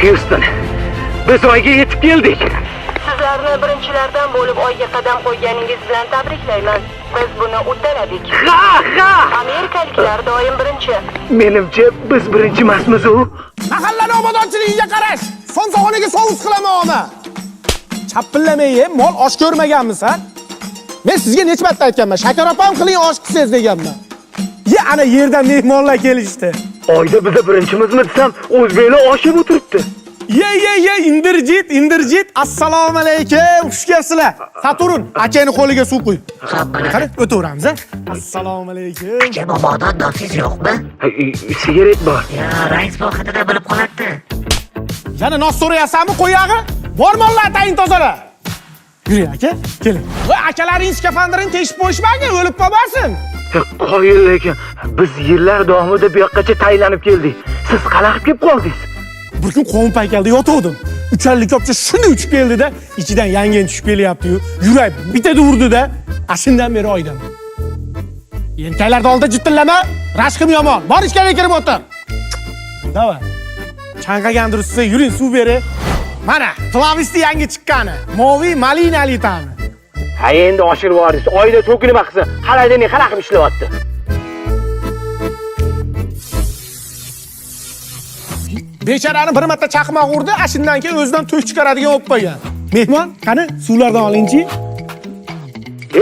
Houston, biz oyga yetib keldik. Sizlarni birinchilardan bo'lib oyga qadam qo'yganingiz bilan tabriklayman. Biz buni uddaladik. Ha! Amerikaliklar doim birinchi. Menimcha biz birinchi emasmiz u. Mahallani obodonchiligiga qarash. Somsog'oniga sovus qilaman ona. Chapillamay ye, mol osh ko'rmaganmisan? Men sizga necha marta aytganman, shakar opam qiling osh qilsangiz deganman. Ye, ana yerdan mehmonlar kelishdi. Oyda biz birinchimizmi desam, o'zbeklar osh yeb o'tiribdi. Ye, indirjit. Assalomu alaykum. Xush kelibsizlar. Saturn, akani qo'liga suv qo'y. Qani, o'taveramiz, a? Assalomu alaykum. Aka bobodan dotsiz yo'qmi? Sigaret bor. Ya, rais bu haqida bilib qoladi. Yana nos so'rayapsanmi, qo'yag'i? Bor mollar tayin tozala. Yuring aka, keling. Voy, akalaring skafandrini teshib qo'yishmagan, o'lib qolmasin. Qoyil lekin biz yillar davomida bu yoqqacha tayinlanib keldik. Siz qalaqib kelib qoldingiz. Bir kun qovun paykalda yotuvdim. Ucharlik kopcha shunday uchib keldi-da, ichidan yangen tushib kelyapti-yu. Yurak bitada urdi-da, ashundan beri oydan. Yelkalarda oldida jittillama, rashqim yomon. Bor ichkariga kirib o'tir. Davay. Chanqagan dursiz, yuring suv beri. Mana, Tlavisti yangi chiqqani. Moviy malinali ta'mi. Ha endi oshirib yuborsiz. Oyda to'ki nima qilsa, xaladini qanaqib ishlayapti? Becharani bir marta chaqmoq urdi, ashundan keyin o'zidan to'sh chiqaradigan bo'lib qolgan. Mehmon, qani suvlardan olingchi.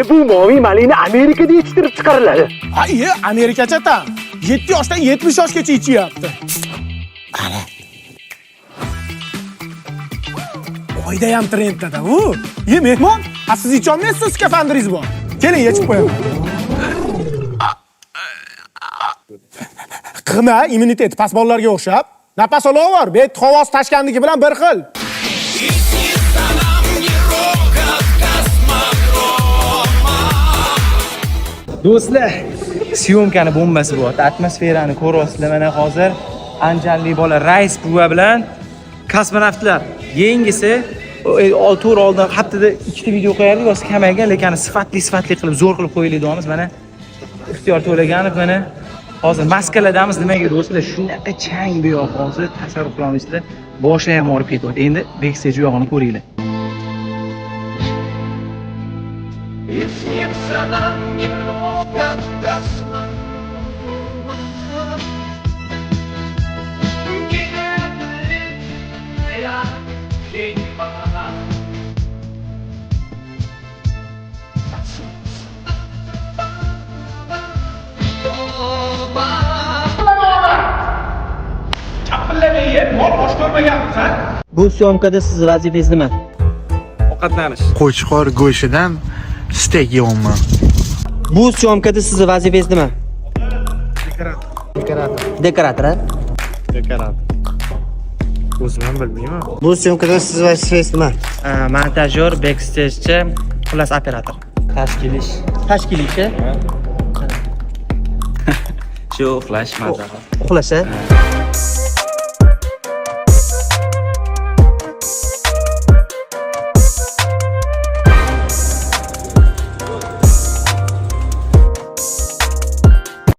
Bu moviy malina Amerikada yetishtirib chiqariladi. Ha, Amerikacha tam. 7 yoshdan 70 yoshgacha ichyapti. Ana. Oyda ham trenddada u. Mehmon, siz icha olmaysiz, skafandringiz bor. Keling, yechib qo'yaman. Qima, immunitet pasbonlarga o'xshab. Nafas olaver, bet havosi tashkandagi bilan bir xil. Do'stlar, syomkani bombasi bo'lyapti. Atmosferani ko'ryapsizlar mana hozir. Anjanli bola rais buva bilan kosmonavtlar. Yengisi 6 oy oldin haftada 2 ta video qo'yardik, hozir kamaygan, lekin sifatli qilib zo'r qilib qo'yilayotganmiz. Mana Ixtiyor To'laganov mana hozir maskaladamiz. Nimaga do'stlar, shunaqa chang bu yoq hozir tasavvur qilolmaysizlar. Boshi ham og'rib ketyapti. Endi backstage yo'g'ini ko'ringlar. Bu syomkada siz vazifangiz nima? Ovqatlanish. Qo'chqor go'shtidan steak yeyapman. Bu syomkada siz vazifangiz nima? Dekorator. O'zim ham bilmayman. Bu syomkada siz vazifangiz nima? Montajyor, backstagechi, xullas operator. Tashkilchi. Shu uxlash mazza. Uxlash.